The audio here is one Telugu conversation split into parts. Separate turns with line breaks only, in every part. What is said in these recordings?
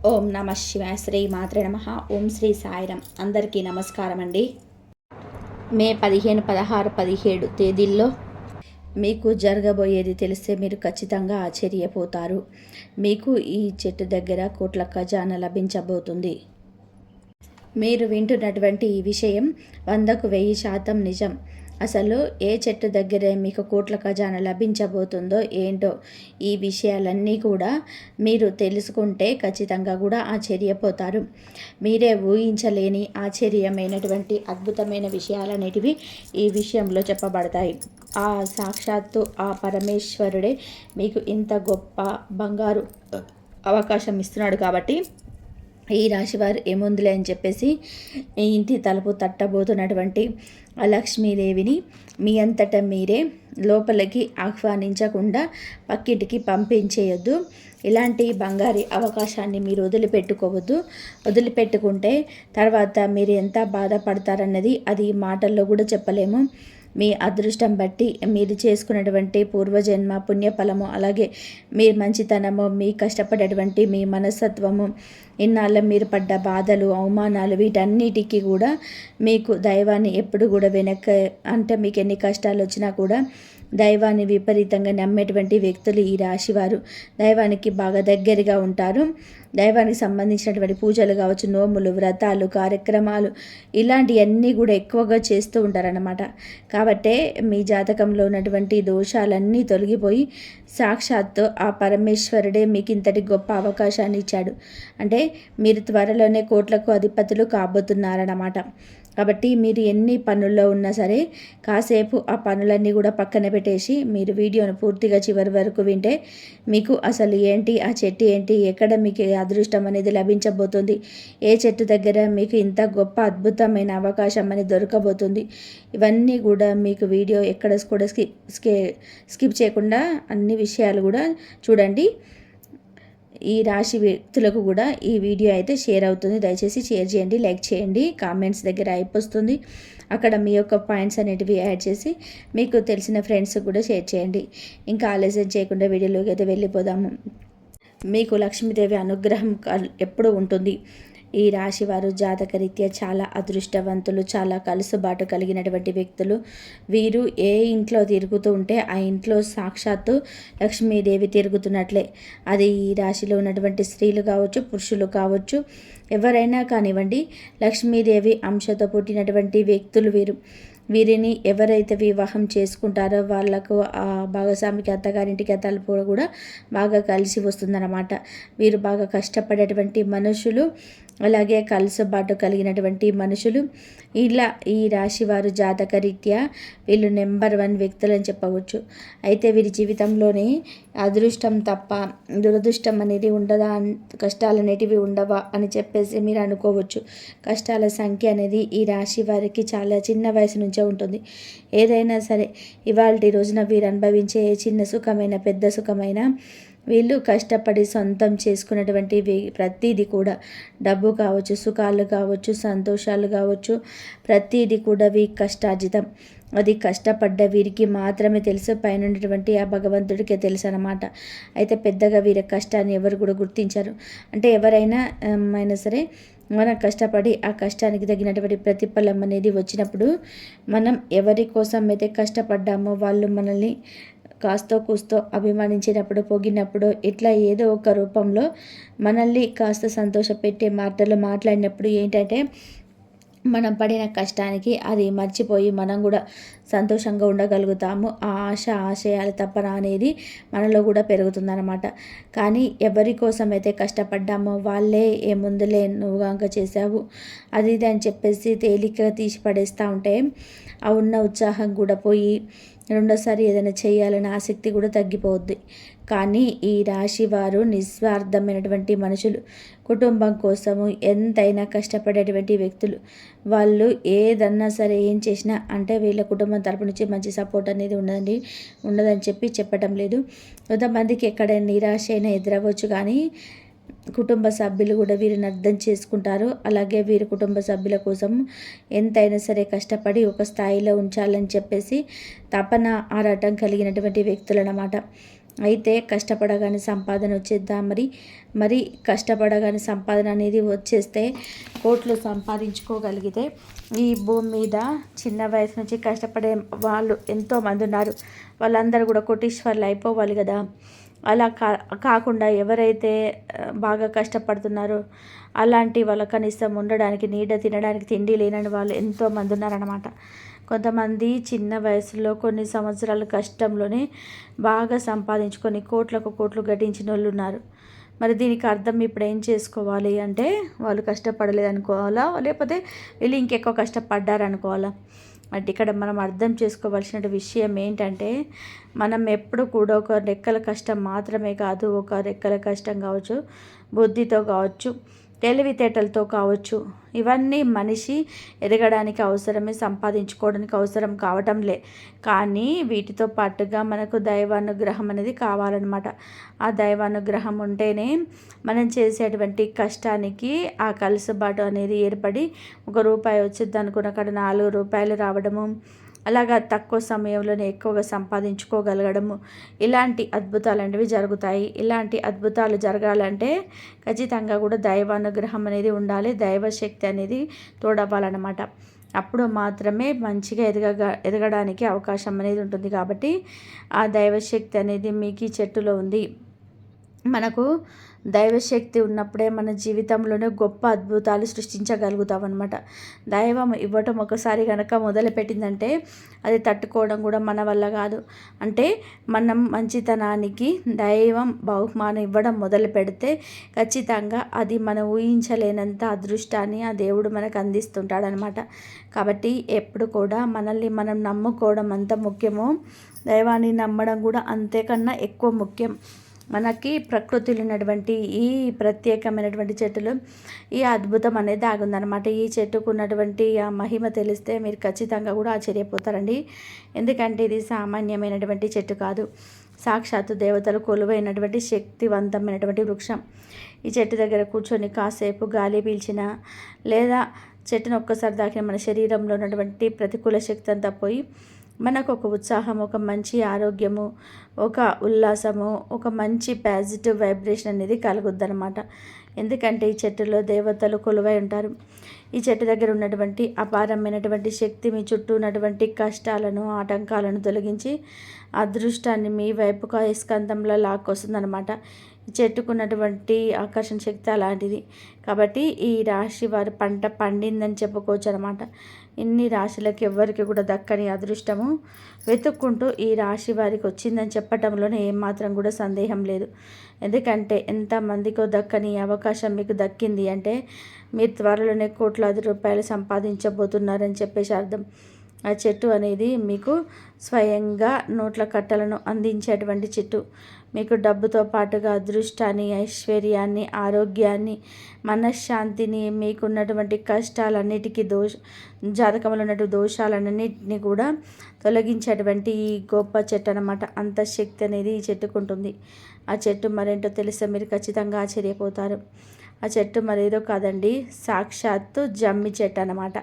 ఓం నమ శివాయ. శ్రీ మాత్రే నమ. ఓం శ్రీ సాయిరం. అందరికీ నమస్కారం అండి. మే 15, 16, 17 తేదీల్లో మీకు జరగబోయేది తెలిస్తే మీరు ఖచ్చితంగా ఆశ్చర్యపోతారు. మీకు ఈ చెట్టు దగ్గర కోట్ల ఖజానా లభించబోతుంది. మీరు వింటున్నటువంటి ఈ విషయం 100కు 1000% నిజం. అసలు ఏ చెట్టు దగ్గరే మీకు కోట్ల ఖజానా లభించబోతుందో ఏంటో ఈ విషయాలన్నీ కూడా మీరు తెలుసుకుంటే ఖచ్చితంగా కూడా ఆశ్చర్యపోతారు. మీరే ఊహించలేని ఆశ్చర్యమైనటువంటి అద్భుతమైన విషయాలనేటివి ఈ విషయంలో చెప్పబడతాయి. ఆ సాక్షాత్తు ఆ పరమేశ్వరుడే మీకు ఇంత గొప్ప బంగారు అవకాశం ఇస్తున్నాడు. కాబట్టి ఈ రాశివారు ఏముందిలే అని చెప్పేసి ఇంటి తలుపు తట్టబోతున్నటువంటి ఆ లక్ష్మీదేవిని మీ అంతటా మీరే లోపలికి ఆహ్వానించకుండా పక్కింటికి పంపించేయొద్దు. ఇలాంటి బంగారి అవకాశాన్ని మీరు వదిలిపెట్టుకోవద్దు. వదిలిపెట్టుకుంటే తర్వాత మీరు ఎంత బాధపడతారన్నది అది మాటల్లో కూడా చెప్పలేము. మీ అదృష్టం బట్టి మీరు చేసుకున్నటువంటి పూర్వజన్మ పుణ్యఫలము, అలాగే మీ మంచితనము, మీ కష్టపడేటువంటి మీ మనస్తత్వము, ఇన్నాళ్ళ మీరు పడ్డ బాధలు, అవమానాలు, వీటన్నిటికీ కూడా మీకు దైవాన్ని ఎప్పుడు కూడా అంటే మీకు ఎన్ని కష్టాలు వచ్చినా కూడా దైవాన్ని విపరీతంగా నమ్మేటువంటి వ్యక్తులు ఈ రాశివారు. దైవానికి బాగా దగ్గరగా ఉంటారు. దైవానికి సంబంధించినటువంటి పూజలు కావచ్చు, నోములు, వ్రతాలు, కార్యక్రమాలు ఇలాంటివన్నీ కూడా ఎక్కువగా చేస్తూ ఉంటారన్నమాట. కాబట్టే మీ జాతకంలో ఉన్నటువంటి దోషాలన్నీ తొలగిపోయి సాక్షాత్తు ఆ పరమేశ్వరుడే మీకు ఇంతటి గొప్ప అవకాశాన్ని ఇచ్చాడు. అంటే మీరు త్వరలోనే కోట్లకు అధిపతులు కాబోతున్నారన్నమాట. కాబట్టి మీరు ఎన్ని పనుల్లో ఉన్నా సరే కాసేపు ఆ పనులన్నీ కూడా పక్కన పెట్టేసి మీరు వీడియోను పూర్తిగా చివరి వరకు వింటే మీకు అసలు ఏంటి, ఆ చెట్టు ఏంటి, ఎక్కడ మీకు అదృష్టం అనేది లభించబోతుంది, ఏ చెట్టు దగ్గర మీకు ఇంత గొప్ప అద్భుతమైన అవకాశం అనేది దొరకబోతుంది, ఇవన్నీ కూడా మీకు వీడియో ఎక్కడ కూడా స్కిప్ చేయకుండా అన్ని విషయాలు కూడా చూడండి. ఈ రాశి వ్యక్తులకు కూడా ఈ వీడియో అయితే షేర్ అవుతుంది. దయచేసి షేర్ చేయండి, లైక్ చేయండి. కామెంట్స్ దగ్గర అయిపోతుంది, అక్కడ మీ యొక్క పాయింట్స్ అనేటివి యాడ్ చేసి మీకు తెలిసిన ఫ్రెండ్స్ కూడా షేర్ చేయండి. ఇంకా ఆలస్యం చేయకుండా వీడియోలోకి అయితే వెళ్ళిపోదాము. మీకు లక్ష్మీదేవి అనుగ్రహం ఎప్పుడు ఉంటుంది. ఈ రాశి వారు జాతకరీత్యా చాలా అదృష్టవంతులు, చాలా కలుసుబాటు కలిగినటువంటి వ్యక్తులు. వీరు ఏ ఇంట్లో తిరుగుతూ ఉంటే ఆ ఇంట్లో సాక్షాత్తు లక్ష్మీదేవి తిరుగుతున్నట్లే. అది ఈ రాశిలో ఉన్నటువంటి స్త్రీలు కావచ్చు, పురుషులు కావచ్చు, ఎవరైనా కానివ్వండి, లక్ష్మీదేవి అంశతో పుట్టినటువంటి వ్యక్తులు వీరు. వీరిని ఎవరైతే వివాహం చేసుకుంటారో వాళ్ళకు ఆ భాగస్వామికి అత్తగారింటికి తలుపు కూడా బాగా కలిసి వస్తుందన్నమాట. వీరు బాగా కష్టపడేటువంటి మనుషులు, అలాగే కలుసుబాటు కలిగినటువంటి మనుషులు. ఇలా ఈ రాశి వారు జాతకరీత్యా వీళ్ళు నెంబర్ 1 వ్యక్తులు అని చెప్పవచ్చు. అయితే వీరి జీవితంలోనే అదృష్టం తప్ప దురదృష్టం అనేది ఉండదా, కష్టాలు అనేటివి ఉండవా అని చెప్పేసి మీరు అనుకోవచ్చు. కష్టాల సంఖ్య అనేది ఈ రాశి వారికి చాలా చిన్న వయసు నుంచే ఉంటుంది. ఏదైనా సరే ఇవాళ రోజున వీరు అనుభవించే చిన్న సుఖమైన పెద్ద సుఖమైన వీళ్ళు కష్టపడి సొంతం చేసుకున్నటువంటి ప్రతీది కూడా, డబ్బు కావచ్చు, సుఖాలు కావచ్చు, సంతోషాలు కావచ్చు, ప్రతీది కూడా వీరి కష్టార్జితం. అది కష్టపడ్డ వీరికి మాత్రమే తెలుసు, పైన ఉన్నటువంటి ఆ భగవంతుడికే తెలుసు అన్నమాట. అయితే పెద్దగా వీరి కష్టాన్ని ఎవరు కూడా గుర్తించరు. అంటే ఎవరైనా అయినా సరే మనం కష్టపడి ఆ కష్టానికి తగినటువంటి ప్రతిఫలం అనేది వచ్చినప్పుడు మనం ఎవరి కోసం అయితే కష్టపడ్డామో వాళ్ళు మనల్ని కాస్తో కూస్తో అభిమానించినప్పుడు, పొగినప్పుడు, ఇట్లా ఏదో ఒక రూపంలో మనల్ని కాస్త సంతోషపెట్టే మాటలు మాట్లాడినప్పుడు ఏంటంటే మనం పడిన కష్టానికి అది మర్చిపోయి మనం కూడా సంతోషంగా ఉండగలుగుతాము. ఆ ఆశయాల తపన అనేది మనలో కూడా పెరుగుతుందన్నమాట. కానీ ఎవరి కోసం అయితే కష్టపడ్డామో వాళ్ళే ఏముందులే నువ్వు గాంక చేసావు అది ఇది అని చెప్పేసి తేలికగా తీసి పడేస్తూ ఉంటే ఆ ఉన్న ఉత్సాహం కూడా పోయి రెండోసారి ఏదైనా చేయాలనే ఆసక్తి కూడా తగ్గిపోద్ది. కానీ ఈ రాశి వారు నిస్వార్థమైనటువంటి మనుషులు. కుటుంబం కోసము ఎంతైనా కష్టపడేటువంటి వ్యక్తులు. వాళ్ళు ఏదన్నా సరే ఏం చేసినా అంటే వీళ్ళ కుటుంబం తరపు నుంచి మంచి సపోర్ట్ అనేది ఉండదని చెప్పి చెప్పటం లేదు. కొంతమందికి ఎక్కడైనా నిరాశ అయినా ఎదురవ్వచ్చు, కానీ కుటుంబ సభ్యులు కూడా వీరిని అర్థం చేసుకుంటారు. అలాగే వీరి కుటుంబ సభ్యుల కోసం ఎంతైనా సరే కష్టపడి ఒక స్థాయిలో ఉంచాలని చెప్పేసి తపన ఆరాటం కలిగినటువంటి వ్యక్తులు అన్నమాట. అయితే కష్టపడగానే సంపాదన వచ్చేద్దా మరి కష్టపడగానే సంపాదన అనేది వచ్చేస్తే కోట్లు సంపాదించుకోగలిగితే ఈ భూమి మీద చిన్న వయసు నుంచి కష్టపడే వాళ్ళు ఎంతోమంది ఉన్నారు. వాళ్ళందరూ కూడా కోటీశ్వర్లు అయిపోవాలి కదా. అలా కాకుండా ఎవరైతే బాగా కష్టపడుతున్నారో అలాంటి వాళ్ళ కనీసం ఉండడానికి నీడ, తినడానికి తిండి లేనని వాళ్ళు ఎంతోమంది ఉన్నారన్నమాట. కొంతమంది చిన్న వయసులో కొన్ని సంవత్సరాల కష్టంలోనే బాగా సంపాదించుకొని కోట్లకు కోట్లు గడించిన వాళ్ళు ఉన్నారు. మరి దీనికి అర్థం ఇప్పుడు ఏం చేసుకోవాలి అంటే, వాళ్ళు కష్టపడలేదు అనుకోవాలా, లేకపోతే వీళ్ళు ఇంకెక్కువ కష్టపడ్డారనుకోవాలా? అంటే ఇక్కడ మనం అర్థం చేసుకోవాల్సిన విషయం ఏంటంటే, మనం ఎప్పుడు కూడా ఒక రెక్కల కష్టం మాత్రమే కాదు, ఒక రెక్కల కష్టం కావచ్చు, బుద్ధితో కావచ్చు, తెలివితేటలతో కావచ్చు, ఇవన్నీ మనిషి ఎదగడానికి అవసరమే, సంపాదించుకోవడానికి అవసరం కావటంలే. కానీ వీటితో పాటుగా మనకు దైవానుగ్రహం అనేది కావాలన్నమాట. ఆ దైవానుగ్రహం ఉంటేనే మనం చేసేటువంటి కష్టానికి ఆ కలుసుబాటు అనేది ఏర్పడి ₹1 వచ్చింది అనుకున్న అక్కడ ₹4 రావడము, అలాగా తక్కువ సమయంలోనే ఎక్కువగా సంపాదించుకోగలగడము, ఇలాంటి అద్భుతాలు అనేవి జరుగుతాయి. ఇలాంటి అద్భుతాలు జరగాలంటే ఖచ్చితంగా కూడా దైవానుగ్రహం అనేది ఉండాలి, దైవశక్తి అనేది తోడవ్వాలన్నమాట. అప్పుడు మాత్రమే మంచిగా ఎదగడానికి అవకాశం అనేది ఉంటుంది. కాబట్టి ఆ దైవశక్తి అనేది మీకు ఈ చెట్టులో ఉంది. మనకు దైవశక్తి ఉన్నప్పుడే మన జీవితంలోనే గొప్ప అద్భుతాలు సృష్టించగలుగుతాం అనమాట. దైవం ఇవ్వటం ఒకసారి కనుక మొదలుపెట్టిందంటే అది తట్టుకోవడం కూడా మన వల్ల కాదు. అంటే మనం మంచితనానికి దైవం బహుమానం ఇవ్వడం మొదలు పెడితే ఖచ్చితంగా అది మనం ఊహించలేనంత అదృష్టాన్ని ఆ దేవుడు మనకు అందిస్తుంటాడనమాట. కాబట్టి ఎప్పుడు కూడా మనల్ని మనం నమ్ముకోవడం అంత ముఖ్యమో దైవాన్ని నమ్మడం కూడా అంతేకన్నా ఎక్కువ ముఖ్యం. మనకి ప్రకృతిలో ఉన్నటువంటి ఈ ప్రత్యేకమైనటువంటి చెట్టులో ఈ అద్భుతం అనేది దాగుందనమాట. ఈ చెట్టుకు ఉన్నటువంటి ఆ మహిమ తెలిస్తే మీరు ఖచ్చితంగా కూడా ఆశ్చర్యపోతారండి. ఎందుకంటే ఇది సామాన్యమైనటువంటి చెట్టు కాదు, సాక్షాత్తు దేవతలు కొలువైనటువంటి శక్తివంతమైనటువంటి వృక్షం. ఈ చెట్టు దగ్గర కూర్చొని కాసేపు గాలి పీల్చినా లేదా చెట్టును ఒక్కసారి తాకిన మన శరీరంలో ఉన్నటువంటి ప్రతికూల శక్తి అంతా పోయి మనకు ఒక ఉత్సాహం, ఒక మంచి ఆరోగ్యము, ఒక ఉల్లాసము, ఒక మంచి పాజిటివ్ వైబ్రేషన్ అనేది కలుగుద్దనమాట. ఎందుకంటే ఈ చెట్టులో దేవతలు కొలువై ఉంటారు. ఈ చెట్టు దగ్గర ఉన్నటువంటి అపారమైనటువంటి శక్తి మీ చుట్టూ ఉన్నటువంటి కష్టాలను, ఆటంకాలను తొలగించి అదృష్టాన్ని మీ వైపుగా స్కందంలో లాక్కొస్తుందనమాట. ఈ చెట్టుకున్నటువంటి ఆకర్షణ శక్తి అలాంటిది. కాబట్టి ఈ రాశి వారి పంట పండిందని చెప్పుకోవచ్చు అనమాట. ఇన్ని రాశులకు ఎవ్వరికి కూడా దక్కని అదృష్టము వెతుక్కుంటూ ఈ రాశి వారికి వచ్చిందని చెప్పటంలోనే ఏమాత్రం కూడా సందేహం లేదు. ఎందుకంటే ఎంతమందికో దక్కని అవకాశం మీకు దక్కింది అంటే మీరు త్వరలోనే ₹1,00,00,000 సంపాదించబోతున్నారని చెప్పేసి అర్థం. ఆ చెట్టు అనేది మీకు స్వయంగా నోట్ల కట్టలను అందించేటువంటి చెట్టు. మీకు డబ్బుతో పాటుగా అదృష్టాన్ని, ఐశ్వర్యాన్ని, ఆరోగ్యాన్ని, మనశ్శాంతిని, మీకున్నటువంటి కష్టాలన్నిటికీ జాతకంలో ఉన్నటువంటి దోషాలన్నింటినీ కూడా తొలగించేటువంటి ఈ గొప్ప చెట్టు అనమాట. అంత శక్తి అనేది ఈ చెట్టుకుంటుంది. ఆ చెట్టు మరేంటో తెలిస్తే మీరు ఖచ్చితంగా ఆశ్చర్యపోతారు. ఆ చెట్టు మరేదో కాదండి, సాక్షాత్తు జమ్మి చెట్టు అనమాట.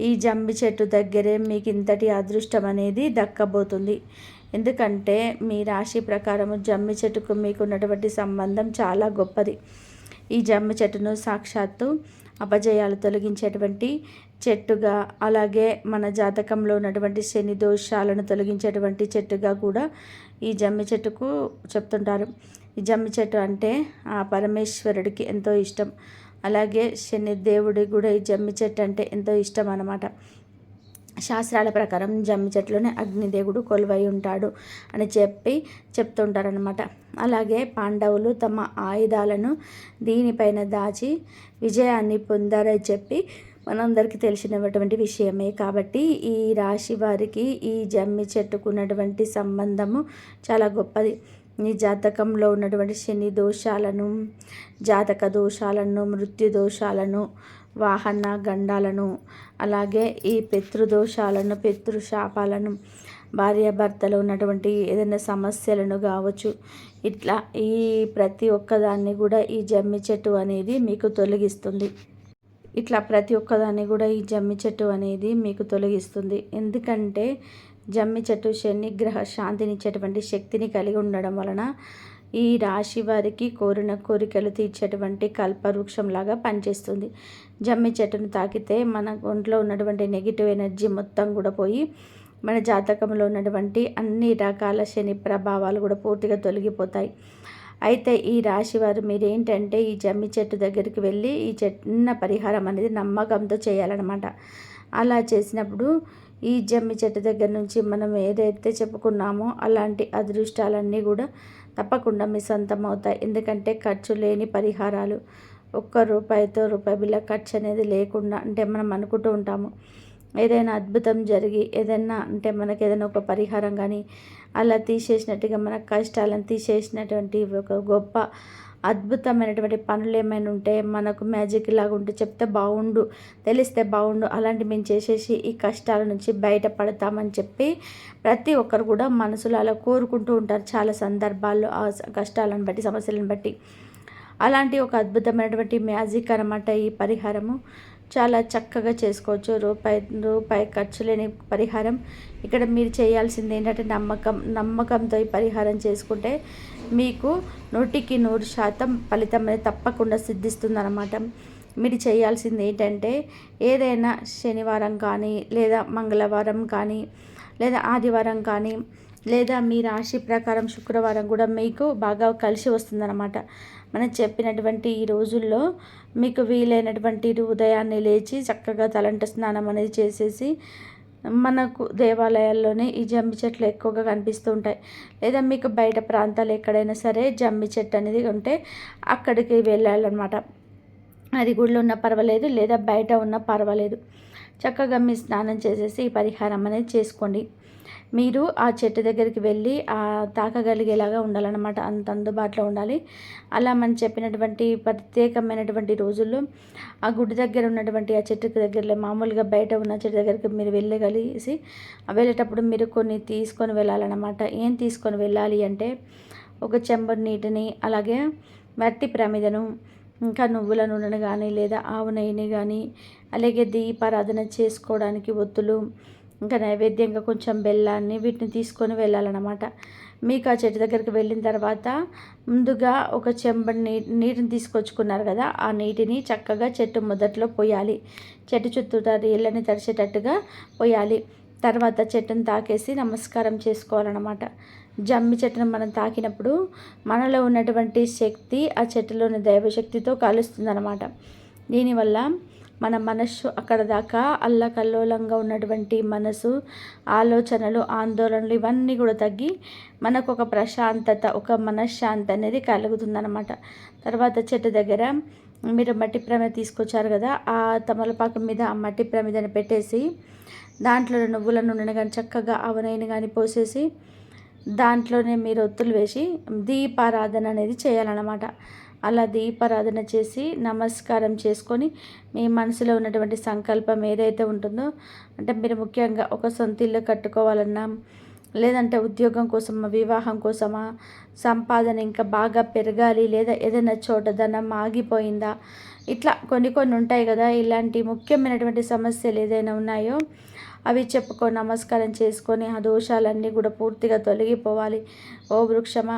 ఈ జమ్మి చెట్టు దగ్గరే మీకు ఇంతటి అదృష్టం అనేది దక్కబోతుంది. ఎందుకంటే మీ రాశి ప్రకారం జమ్మి చెట్టుకు మీకు ఉన్నటువంటి సంబంధం చాలా గొప్పది. ఈ జమ్మి చెట్టును సాక్షాత్తు అపజయాలు తొలగించేటువంటి చెట్టుగా, అలాగే మన జాతకంలో ఉన్నటువంటి శని దోషాలను తొలగించేటువంటి చెట్టుగా కూడా ఈ జమ్మి చెట్టుకు చెప్తుంటారు. ఈ జమ్మి చెట్టు అంటే ఆ పరమేశ్వరుడికి ఎంతో ఇష్టం. అలాగే శని దేవుడికి కూడా ఈ జమ్మి చెట్టు అంటే ఎంతో ఇష్టం అన్నమాట. శాస్త్రాల ప్రకారం జమ్మి చెట్టులోనే అగ్నిదేవుడు కొలువై ఉంటాడు అని చెప్తుంటారనమాట. అలాగే పాండవులు తమ ఆయుధాలను దీనిపైన దాచి విజయాన్ని పొందారని చెప్పి మనందరికీ తెలిసినటువంటి విషయమే. కాబట్టి ఈ రాశి వారికి ఈ జమ్మి చెట్టుకున్నటువంటి సంబంధము చాలా గొప్పది. ఈ జాతకంలో ఉన్నటువంటి శని దోషాలను, జాతక దోషాలను, మృత్యు దోషాలను, వాహన గండాలను, అలాగే ఈ పితృదోషాలను, పితృశాపాలను, భార్యాభర్తలో ఉన్నటువంటి ఏదైనా సమస్యలను కావచ్చు, ఇట్లా ఈ ప్రతి ఒక్కదాన్ని కూడా ఈ జమ్మి చెట్టు అనేది మీకు తొలగిస్తుంది. ఇట్లా ప్రతి ఒక్కదాన్ని కూడా ఈ జమ్మి చెట్టు అనేది మీకు తొలగిస్తుంది. ఎందుకంటే జమ్మి చెట్టు శనిగ్రహ శాంతినిచ్చేటువంటి శక్తిని కలిగి ఉండడం వలన ఈ రాశి వారికి కోరిన కోరికలు తీర్చేటువంటి కల్పవృక్షంలాగా పనిచేస్తుంది. జమ్మి చెట్టును తాకితే మన ఒంట్లో ఉన్నటువంటి నెగిటివ్ ఎనర్జీ మొత్తం కూడా పోయి మన జాతకంలో ఉన్నటువంటి అన్ని రకాల శని ప్రభావాలు కూడా పూర్తిగా తొలగిపోతాయి. అయితే ఈ రాశి వారు మీరేంటంటే ఈ జమ్మి చెట్టు దగ్గరికి వెళ్ళి ఈ చిన్న పరిహారం అనేది నమ్మకంతో చేయాలన్నమాట. అలా చేసినప్పుడు ఈ జమ్మి చెట్టు దగ్గర నుంచి మనం ఏదైతే చెప్పుకున్నామో అలాంటి అదృష్టాలన్నీ కూడా తప్పకుండా మీ సొంతం అవుతాయి. ఎందుకంటే ఖర్చు లేని పరిహారాలు, రూపాయితో రూపాయి బిళ్ళ ఖర్చు అనేది లేకుండా, అంటే మనం అనుకుంటూ ఉంటాము ఏదైనా అద్భుతం జరిగి ఏదైనా అంటే మనకి ఏదైనా ఒక పరిహారం కానీ అలా తీసేసినట్టుగా మన కష్టాలను తీసేసినటువంటి ఒక గొప్ప అద్భుతమైనటువంటి పనులు ఏమైనా ఉంటే మనకు మ్యాజిక్ లాగా ఉంటే చెప్తే బాగుండు, తెలిస్తే బాగుండు, అలాంటి మేము చేసేసి ఈ కష్టాల నుంచి బయటపడతామని చెప్పి ప్రతి ఒక్కరు కూడా మనసులో అలా కోరుకుంటూ ఉంటారు చాలా సందర్భాల్లో ఆ కష్టాలను బట్టి, సమస్యలను బట్టి. అలాంటి ఒక అద్భుతమైనటువంటి మ్యాజిక్ అన్నమాట ఈ పరిహారము. చాలా చక్కగా చేసుకోవచ్చు. రూపాయి ఖర్చు లేని పరిహారం. ఇక్కడ మీరు చేయాల్సింది ఏంటంటే నమ్మకంతో ఈ పరిహారం చేసుకుంటే మీకు 100% ఫలితం అనేది తప్పకుండా సిద్ధిస్తుందన్నమాట. మీరు చేయాల్సింది ఏంటంటే ఏదైనా శనివారం కానీ లేదా మంగళవారం కానీ లేదా ఆదివారం కానీ లేదా మీ రాశి ప్రకారం శుక్రవారం కూడా మీకు బాగా కలిసి వస్తుందన్నమాట. మనం చెప్పినటువంటి ఈ రోజుల్లో మీకు వీలైనటువంటి ఉదయాన్నే లేచి చక్కగా తలంట స్నానం అనేది చేసేసి మనకు దేవాలయాల్లోనే ఈ జమ్మి చెట్లు ఎక్కువగా కనిపిస్తూ ఉంటాయి. లేదా మీకు బయట ప్రాంతాలు ఎక్కడైనా సరే జమ్మి చెట్టు అనేది ఉంటే అక్కడికి వెళ్ళాలన్నమాట. అది గుడిలో ఉన్న పర్వాలేదు, లేదా బయట ఉన్న పర్వాలేదు. చక్కగా మీ స్నానం చేసేసి ఈ పరిహారం అనేది చేసుకోండి. మీరు ఆ చెట్టు దగ్గరికి వెళ్ళి తాకగలిగేలాగా ఉండాలన్నమాట. అంత అందుబాటులో ఉండాలి. అలా మనం చెప్పినటువంటి ప్రత్యేకమైనటువంటి రోజుల్లో ఆ గుడి దగ్గర ఉన్నటువంటి ఆ చెట్టుకి దగ్గరలో మామూలుగా బయట ఉన్న చెట్టు దగ్గరికి మీరు వెళ్ళగలిసి వెళ్ళేటప్పుడు మీరు కొన్ని తీసుకొని వెళ్ళాలన్నమాట. ఏం తీసుకొని వెళ్ళాలి అంటే ఒక చెంబు నీటిని, అలాగే మట్టి ప్రమిదను, ఇంకా నువ్వుల నూనెను కానీ లేదా ఆవు నెయ్యిని కానీ, అలాగే దీపారాధన చేసుకోవడానికి ఒత్తులు, ఇంకా నైవేద్యంగా కొంచెం బెల్లాన్ని, వీటిని తీసుకొని వెళ్ళాలన్నమాట. మీకు ఆ చెట్టు దగ్గరికి వెళ్ళిన తర్వాత ముందుగా ఒక చెంబడి నీటిని తీసుకొచ్చుకున్నారు కదా, ఆ నీటిని చక్కగా చెట్టు మొదట్లో పోయాలి. చెట్టు చుట్టూ నీళ్ళని తడిచేటట్టుగా పోయాలి. తర్వాత చెట్టును తాకేసి నమస్కారం చేసుకోవాలన్నమాట. జమ్మి చెట్టును మనం తాకినప్పుడు మనలో ఉన్నటువంటి శక్తి ఆ చెట్టులోని దైవశక్తితో కలుస్తుందన్నమాట. దీనివల్ల మన మనస్సు అక్కడ దాకా అల్లకల్లోలంగా ఉన్నటువంటి మనసు, ఆలోచనలు, ఆందోళనలు ఇవన్నీ కూడా తగ్గి మనకు ఒక ప్రశాంతత, ఒక మనశ్శాంతి అనేది కలుగుతుందన్నమాట. తర్వాత చెట్టు దగ్గర మీరు మట్టి ప్రమిద తీసుకొచ్చారు కదా, ఆ తమలపాకు మీద ఆ మట్టి ప్రమిదని పెట్టేసి దాంట్లో నువ్వుల నూనెను కానీ చక్కగా ఆవనైని కానీ పోసేసి దాంట్లోనే మీరు ఒత్తులు వేసి దీపారాధన అనేది చేయాలన్నమాట. అలా దీపారాధన చేసి నమస్కారం చేసుకొని మీ మనసులో ఉన్నటువంటి సంకల్పం ఏదైతే ఉంటుందో, అంటే మీరు ముఖ్యంగా ఒక సొంత ఇల్లు కట్టుకోవాలన్నా, లేదంటే ఉద్యోగం కోసమా, వివాహం కోసమా, సంపాదన ఇంకా బాగా పెరగాలి, లేదా ఏదైనా చోట ధనం ఆగిపోయిందా, ఇట్లా కొన్ని ఉంటాయి కదా. ఇలాంటి ముఖ్యమైనటువంటి సమస్యలు ఏదైనా ఉన్నాయో అవి చెప్పుకొని నమస్కారం చేసుకొని ఆ దోషాలన్నీ కూడా పూర్తిగా తొలగిపోవాలి. ఓ వృక్షమా,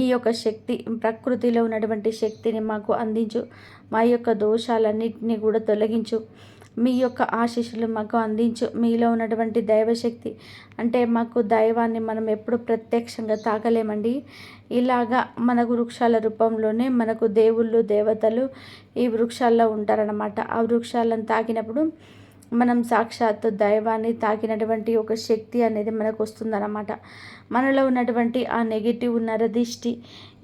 ఈ యొక్క శక్తి, ప్రకృతిలో ఉన్నటువంటి శక్తిని మాకు అందించు, మా యొక్క దోషాలన్నింటినీ కూడా తొలగించు, మీ యొక్క ఆశీస్సులు మాకు అందించు. మీలో ఉన్నటువంటి దైవశక్తి, అంటే మాకు దైవాన్ని మనం ఎప్పుడు ప్రత్యక్షంగా తాకలేమండి. ఇలాగా మనకు వృక్షాల రూపంలోనే మనకు దేవుళ్ళు, దేవతలు ఈ వృక్షాల్లో ఉంటారన్నమాట. ఆ వృక్షాలను తాకినప్పుడు మనం సాక్షాత్తు దైవాన్ని తాకినటువంటి ఒక శక్తి అనేది మనకు వస్తుందన్నమాట. మనలో ఉన్నటువంటి ఆ నెగిటివ్ నరదిష్టి,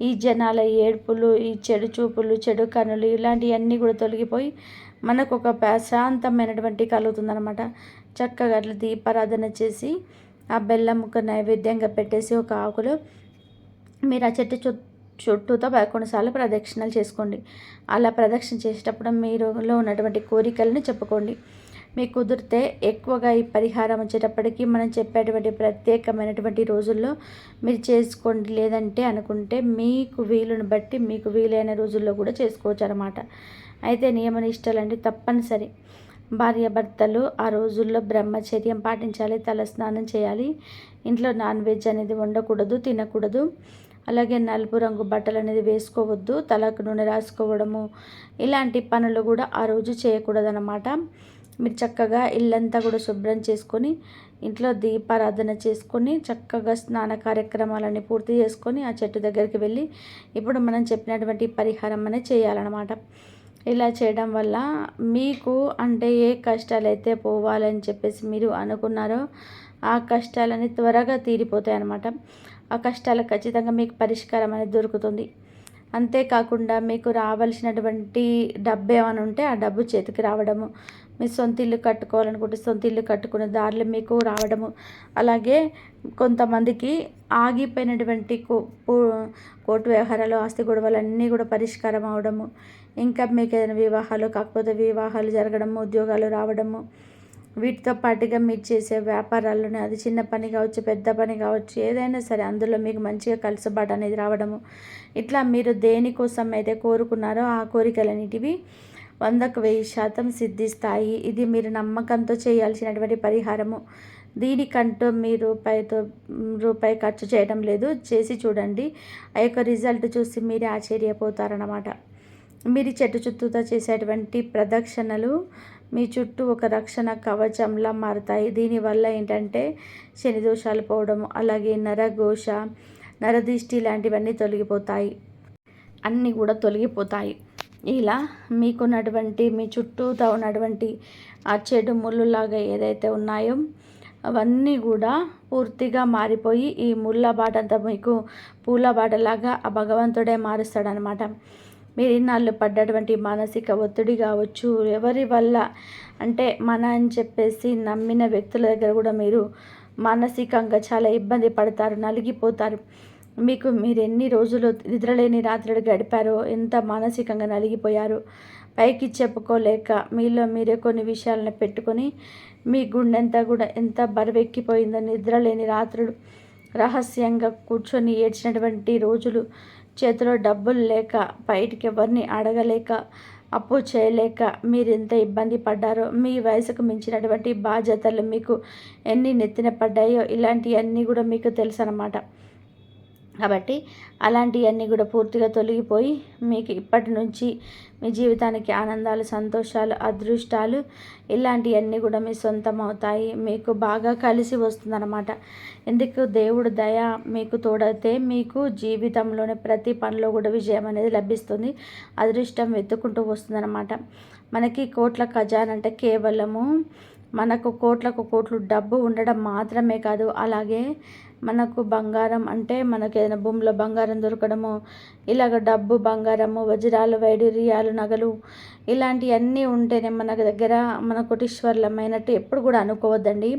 ఈ జనాల ఏడ్పులు, ఈ చెడు చూపులు, చెడు కనులు, ఇలాంటివన్నీ కూడా తొలగిపోయి మనకు ఒక ప్రశాంతమైనటువంటి కలుగుతుందన్నమాట. చక్కగా అట్లా దీపారాధన చేసి ఆ బెల్లం ముక్క నైవేద్యంగా పెట్టేసి ఒక ఆకులో మీరు ఆ చెట్టు చుట్టూతో 11 సార్లు ప్రదక్షిణలు చేసుకోండి. అలా ప్రదక్షిణ చేసేటప్పుడు మీరులో ఉన్నటువంటి కోరికలను చెప్పుకోండి. మీకు కుదిరితే ఎక్కువగా ఈ పరిహారం వచ్చేటప్పటికి మనం చెప్పేటువంటి ప్రత్యేకమైనటువంటి రోజుల్లో మీరు చేసుకోండి. లేదంటే అనుకుంటే మీకు వీలుని బట్టి మీకు వీలైన రోజుల్లో కూడా చేసుకోవచ్చు అన్నమాట. అయితే నియమ నిష్టలు అంటే తప్పనిసరి. భార్యాభర్తలు ఆ రోజుల్లో బ్రహ్మచర్యం పాటించాలి, తలస్నానం చేయాలి, ఇంట్లో నాన్ వెజ్ అనేది వండకూడదు, తినకూడదు. అలాగే నలుపు రంగు బట్టలు అనేది వేసుకోవద్దు, తలకు నూనె రాసుకోవడము ఇలాంటి పనులు కూడా ఆ రోజు చేయకూడదన్నమాట. మీరు చక్కగా ఇల్లంతా కూడా శుభ్రం చేసుకొని ఇంట్లో దీపారాధన చేసుకొని చక్కగా స్నాన కార్యక్రమాలన్నీ పూర్తి చేసుకొని ఆ చెట్టు దగ్గరికి వెళ్ళి ఇప్పుడు మనం చెప్పినటువంటి పరిహారం అనేది చేయాలన్నమాట. ఇలా చేయడం వల్ల మీకు అంటే ఏ కష్టాలు అయితే పోవాలని చెప్పేసి మీరు అనుకున్నారో ఆ కష్టాలని త్వరగా తీరిపోతాయి అన్నమాట. ఆ కష్టాలు ఖచ్చితంగా మీకు పరిష్కారం అనేది దొరుకుతుంది. అంతేకాకుండా మీకు రావాల్సినటువంటి డబ్బు ఏమైనా ఉంటే ఆ డబ్బు చేతికి రావడము, మీ సొంత ఇల్లు కట్టుకోవాలనుకుంటే సొంత ఇల్లు కట్టుకునే దారిలో మీకు రావడము, అలాగే కొంతమందికి ఆగిపోయినటువంటి కోర్టు వ్యవహారాలు, ఆస్తి గొడవలు అన్నీ కూడా పరిష్కారం అవడము, ఇంకా మీకు ఏదైనా వివాహాలు కాకపోతే వివాహాలు జరగడము, ఉద్యోగాలు రావడము, వీటితో పాటుగా మీరు చేసే వ్యాపారాల్లోనే అది చిన్న పని కావచ్చు, పెద్ద పని కావచ్చు, ఏదైనా సరే అందులో మీకు మంచిగా కలుసుబాటు అనేది రావడము, ఇట్లా మీరు దేనికోసం అయితే కోరుకున్నారో ఆ కోరికలన్నిటివి 100% సిద్ధిస్తాయి. ఇది మీరు నమ్మకంతో చేయాల్సినటువంటి పరిహారము. దీనికంటూ మీ రూపాయి ఖర్చు చేయడం లేదు. చేసి చూడండి, ఆ యొక్క రిజల్ట్ చూసి మీరే ఆశ్చర్యపోతారన్నమాట. మీరు చెట్టు చుట్టూతో చేసేటువంటి ప్రదక్షిణలు మీ చుట్టూ ఒక రక్షణ కవచంలా మారుతాయి. దీనివల్ల ఏంటంటే శని దోషాలు పోవడము, అలాగే నరఘోష, నరదిష్టి లాంటివన్నీ తొలగిపోతాయి, అన్నీ కూడా తొలగిపోతాయి. ఇలా మీకున్నటువంటి మీ చుట్టూతో ఉన్నటువంటి ఆ చెడు ముళ్ళులాగా ఏదైతే ఉన్నాయో అవన్నీ కూడా పూర్తిగా మారిపోయి ఈ ముళ్ళ బాటంతా మీకు పూల బాటలాగా ఆ భగవంతుడే మారుస్తాడనమాట. మీరు ఇన్నాళ్ళు పడ్డటువంటి మానసిక ఒత్తిడి కావచ్చు, ఎవరి వల్ల అంటే మన అని చెప్పేసి నమ్మిన వ్యక్తుల దగ్గర కూడా మీరు మానసికంగా చాలా ఇబ్బంది పడతారు, నలిగిపోతారు. మీరు ఎన్ని రోజులు నిద్రలేని రాత్రులు గడిపారో, ఎంత మానసికంగా నలిగిపోయారు, పైకి చెప్పుకోలేక మీలో మీరే కొన్ని విషయాలను పెట్టుకొని మీ గుండెంతా కూడా ఎంత బరువెక్కిపోయిందో, నిద్రలేని రాత్రులు, రహస్యంగా కూర్చొని ఏడ్చినటువంటి రోజులు, చేతిలో డబ్బులు లేక, బయటికి ఎవరిని అడగలేక, అప్పు చేయలేక మీరు ఎంత ఇబ్బంది పడ్డారో, మీ వయసుకు మించినటువంటి బాధ్యతలు మీకు ఎన్ని నెత్తిన పడ్డాయో ఇలాంటివన్నీ కూడా మీకు తెలుసు అన్నమాట. కాబట్టి అలాంటివన్నీ కూడా పూర్తిగా తొలగిపోయి మీకు ఇప్పటి నుంచి మీ జీవితానికి ఆనందాలు, సంతోషాలు, అదృష్టాలు ఇలాంటివన్నీ కూడా మీ సొంతం అవుతాయి. మీకు బాగా కలిసి వస్తుందన్నమాట. ఎందుకు దేవుడు దయ మీకు తోడైతే మీకు జీవితంలోనే ప్రతి పనిలో కూడా విజయం అనేది లభిస్తుంది, అదృష్టం వెతుక్కుంటూ వస్తుందన్నమాట. మనకి కోట్ల ఖజానా అంటే కేవలము మనకు కోట్లకు కోట్లు డబ్బు ఉండడం మాత్రమే కాదు, అలాగే మనకు బంగారం అంటే మనకు ఏదైనా భూమిలో బంగారం దొరకడము, ఇలాగ డబ్బు, బంగారము, వజ్రాలు, వైడూర్యాలు, నగలు ఇలాంటివన్నీ ఉంటేనే మన దగ్గర మన కోటీశ్వర్లమైనట్టు ఎప్పుడు కూడా అనుకోవద్దండి.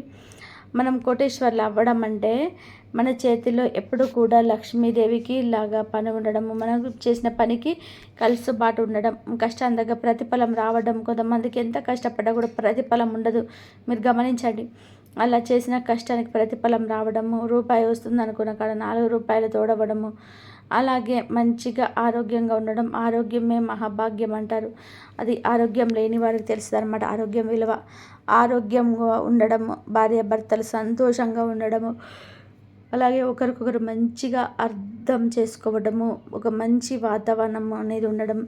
మనం కోటీశ్వర్లు అవ్వడం అంటే మన చేతిలో ఎప్పుడు కూడా లక్ష్మీదేవికి ఇలాగా పని ఉండడము, మనం చేసిన పనికి కలుసుబాటు ఉండడం, కష్టం దగ్గర ప్రతిఫలం రావడం. కొంతమందికి ఎంత కష్టపడ్డా కూడా ప్రతిఫలం ఉండదు, మీరు గమనించండి. అలా చేసిన కష్టానికి ప్రతిఫలం రావడము, రూపాయి వస్తుంది అనుకున్న కాడ 4 రూపాయలు తోడవడము, అలాగే మంచిగా ఆరోగ్యంగా ఉండడం. ఆరోగ్యమే మహాభాగ్యం అంటారు. అది ఆరోగ్యం లేని వారికి తెలుస్తుంది అనమాట ఆరోగ్యం విలువ. ఆరోగ్యంగా ఉండడము, భార్యాభర్తలు సంతోషంగా ఉండడము, అలాగే ఒకరికొకరు మంచిగా అర్థం చేసుకోవడము, ఒక మంచి వాతావరణం అనేది ఉండడం,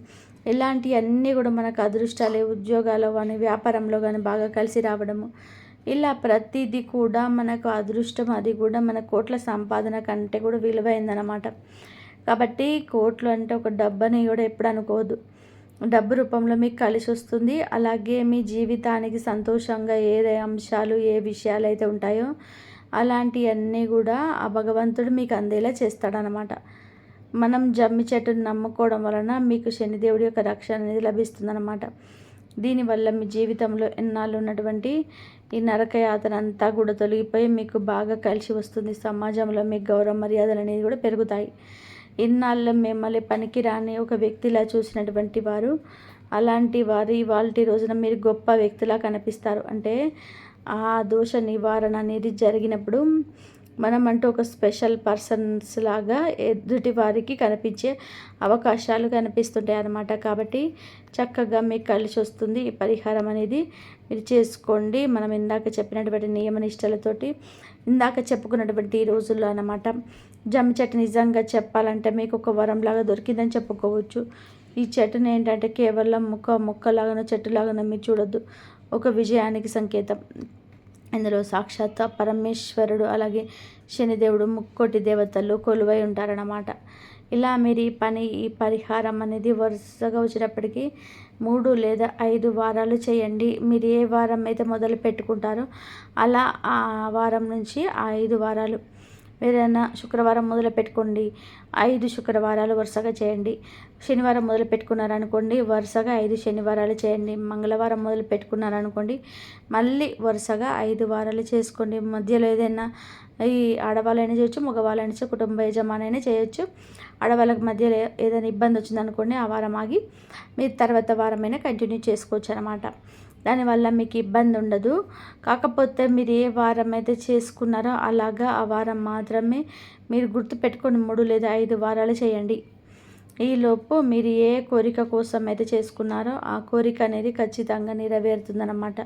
ఇలాంటివన్నీ కూడా మనకు అదృష్టాలే. ఉద్యోగాలు కానీ, వ్యాపారంలో కానీ బాగా కలిసి రావడము, ఇలా ప్రతిదీ కూడా మనకు అదృష్టం. అది కూడా మన కోట్ల సంపాదన కంటే కూడా విలువైందనమాట. కాబట్టి కోట్లు అంటే ఒక డబ్బని కూడా ఎప్పుడు అనుకోవద్దు. డబ్బు రూపంలో మీకు కలిసి వస్తుంది. అలాగే మీ జీవితానికి సంతోషంగా ఏ అంశాలు, ఏ విషయాలు అయితే ఉంటాయో అలాంటివన్నీ కూడా ఆ భగవంతుడు మీకు అందేలా చేస్తాడనమాట. మనం జమ్మి చెట్టును నమ్ముకోవడం వలన మీకు శనిదేవుడి యొక్క రక్షణ అనేది లభిస్తుందన్నమాట. దీనివల్ల మీ జీవితంలో ఎన్నాళ్ళు ఉన్నటువంటి ఈ నరకయాతన అంతా కూడా తొలగిపోయి మీకు బాగా కలిసి వస్తుంది. సమాజంలో మీకు గౌరవ మర్యాదలు అనేది కూడా పెరుగుతాయి. ఇన్నాళ్ళు మిమ్మల్ని పనికిరాని ఒక వ్యక్తిలా చూసినటువంటి వారు, అలాంటి వారు ఇవాల్టి రోజున మీరు గొప్ప వ్యక్తిలా కనిపిస్తారు. అంటే ఆ దోష నివారణ అనేది జరిగినప్పుడు మనం అంటూ ఒక స్పెషల్ పర్సన్స్ లాగా ఎదుటి వారికి కనిపించే అవకాశాలు కనిపిస్తుంటాయి అన్నమాట. కాబట్టి చక్కగా మీకు కలిసి వస్తుంది ఈ పరిహారం అనేది మీరు చేసుకోండి. మనం ఇందాక చెప్పినటువంటి నియమ నిష్టలతోటి ఇందాక చెప్పుకున్నటువంటి ఈ రోజుల్లో అన్నమాట. జమ్మి చెట్టు నిజంగా చెప్పాలంటే మీకు ఒక వరంలాగా దొరికిందని చెప్పుకోవచ్చు. ఈ చెట్టుని ఏంటంటే కేవలం మొక్కలాగానో చెట్టులాగానో మీరు చూడొద్దు, ఒక విజయానికి సంకేతం. ఇందులో సాక్షాత్ పరమేశ్వరుడు అలాగే శనిదేవుడు ముక్కోటి దేవతలు కొలువై ఉంటారన్నమాట. ఇలా మీరు ఈ పరిహారం అనేది వరుసగా వచ్చినప్పటికీ 3 లేదా 5 వారాలు చేయండి. మీరు ఏ వారం అయితే మొదలు పెట్టుకుంటారో అలా ఆ వారం నుంచి ఆ 5 వారాలు, ఏదైనా శుక్రవారం మొదలు పెట్టుకోండి, 5 శుక్రవారాలు వరుసగా చేయండి. శనివారం మొదలు పెట్టుకున్నారనుకోండి, వరుసగా 5 శనివారాలు చేయండి. మంగళవారం మొదలు పెట్టుకున్నారనుకోండి, మళ్ళీ వరుసగా 5 వారాలు చేసుకోండి. మధ్యలో ఏదైనా ఈ ఆడవాళ్ళైనా చేయొచ్చు, మగవాళ్ళైనా చేయొచ్చు, కుటుంబ యజమానైనా చేయొచ్చు. ఆడవాళ్ళకి మధ్యలో ఏదైనా ఇబ్బంది వచ్చిందనుకోండి, ఆ వారం ఆగి మీరు తర్వాత వారమైనా కంటిన్యూ చేసుకోవచ్చు అనమాట. దానివల్ల మీకు ఇబ్బంది ఉండదు. కాకపోతే మీరు ఏ వారం అయితే చేసుకున్నారో అలాగా ఆ వారం మాత్రమే మీరు గుర్తుపెట్టుకొని 3 లేదా 5 వారాలు చేయండి. ఈలోపు మీరు ఏ కోరిక కోసం అయితే చేసుకున్నారో ఆ కోరిక అనేది ఖచ్చితంగా నెరవేరుతుందన్నమాట.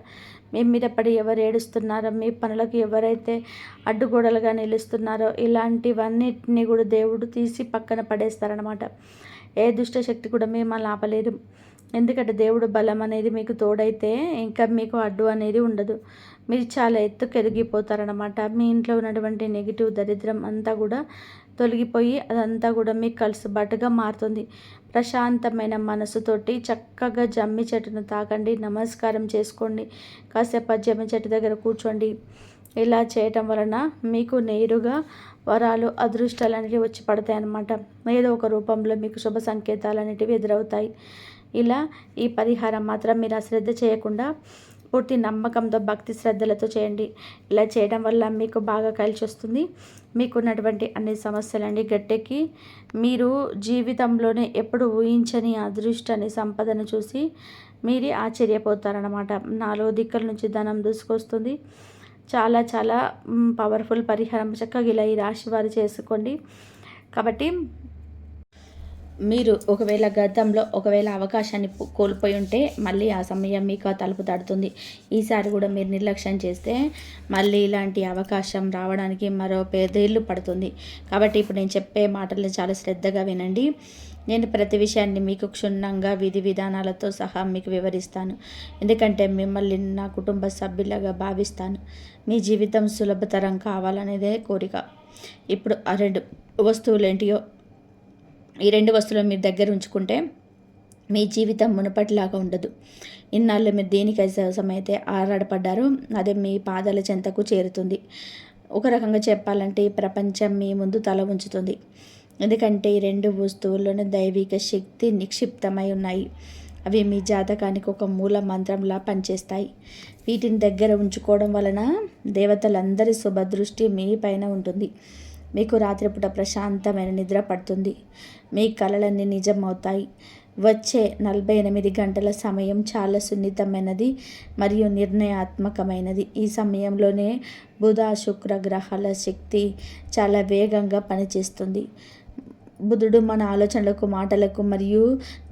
మీ మీద పడి ఎవరు ఏడుస్తున్నారో, మీ పనులకు ఎవరైతే అడ్డుగోడలుగా నిలుస్తున్నారో ఇలాంటివన్నిటిని కూడా దేవుడు తీసి పక్కన పడేస్తారనమాట. ఏ దుష్ట శక్తి కూడా మిమ్మల్ని ఆపలేదు. ఎందుకంటే దేవుడు బలం అనేది మీకు తోడైతే ఇంకా మీకు అడ్డు అనేది ఉండదు. మీరు చాలా ఎత్తుకు ఎదిగిపోతారనమాట. మీ ఇంట్లో ఉన్నటువంటి నెగిటివ్ దరిద్రం అంతా కూడా తొలగిపోయి అదంతా కూడా మీకు కలుసుబాటుగా మారుతుంది. ప్రశాంతమైన మనసుతోటి చక్కగా జమ్మి చెట్టును తాకండి, నమస్కారం చేసుకోండి, కాసేపు ఆ జమ్మి చెట్టు దగ్గర కూర్చోండి. ఇలా చేయటం వలన మీకు నేరుగా వరాలు, అదృష్టాలు అనేవి వచ్చి పడతాయి అన్నమాట. ఏదో ఒక రూపంలో మీకు శుభ సంకేతాలు అనేటివి ఎదురవుతాయి. ఇలా ఈ పరిహారం మాత్రం మీరు అశ్రద్ధ చేయకుండా పూర్తి నమ్మకంతో, భక్తి శ్రద్ధలతో చేయండి. ఇలా చేయడం వల్ల మీకు బాగా కలిసి వస్తుంది. మీకున్నటువంటి అన్ని సమస్యలన్నీ గట్టెక్కి మీరు జీవితంలోనే ఎప్పుడు ఊహించని అదృష్టాన్ని, సంపదను చూసి మీరే ఆశ్చర్యపోతారనమాట. 4 దిక్కుల నుంచి ధనం దూసుకొస్తుంది. చాలా చాలా పవర్ఫుల్ పరిహారం. చక్కగా ఇలా ఈ రాశి వారు చేసుకోండి. కాబట్టి మీరు ఒకవేళ గతంలో అవకాశాన్ని కోల్పోయి ఉంటే మళ్ళీ ఆ సమయం మీకు తలుపు తడుతుంది. ఈసారి కూడా మీరు నిర్లక్ష్యం చేస్తే మళ్ళీ ఇలాంటి అవకాశం రావడానికి మరో 10 ఏళ్ళు పడుతుంది. కాబట్టి ఇప్పుడు నేను చెప్పే మాటలను చాలా శ్రద్ధగా వినండి. నేను ప్రతి విషయాన్ని మీకు క్షుణ్ణంగా విధి విధానాలతో సహా మీకు వివరిస్తాను. ఎందుకంటే మిమ్మల్ని నా కుటుంబ సభ్యులుగా భావిస్తాను. మీ జీవితం సులభతరం కావాలనేదే కోరిక. ఇప్పుడు ఆ 2 వస్తువులు ఏంటియో, ఈ 2 వస్తువులు మీరు దగ్గర ఉంచుకుంటే మీ జీవితం మునుపటిలాగా ఉండదు. ఇన్నాళ్ళు మీరు దేనికోసమైతే ఆరాటపడ్డారో అదే మీ పాదాల చెంతకు చేరుతుంది. ఒక రకంగా చెప్పాలంటే ఈ ప్రపంచం మీ ముందు తల ఉంచుతుంది. ఎందుకంటే ఈ 2 వస్తువుల్లోనే దైవిక శక్తి నిక్షిప్తమై ఉన్నాయి. అవి మీ జాతకానికి ఒక మూల మంత్రంలా పనిచేస్తాయి. వీటిని దగ్గర ఉంచుకోవడం వలన దేవతలందరి శుభదృష్టి మీ పైన ఉంటుంది. మీకు రాత్రిపూట ప్రశాంతమైన నిద్ర పడుతుంది. మీ కలలన్నీ నిజం అవుతాయి. వచ్చే 48 గంటల సమయం చాలా సున్నితమైనది మరియు నిర్ణయాత్మకమైనది. ఈ సమయంలోనే బుధ, శుక్ర గ్రహాల శక్తి చాలా వేగంగా పనిచేస్తుంది. బుధుడు మన ఆలోచనలకు, మాటలకు మరియు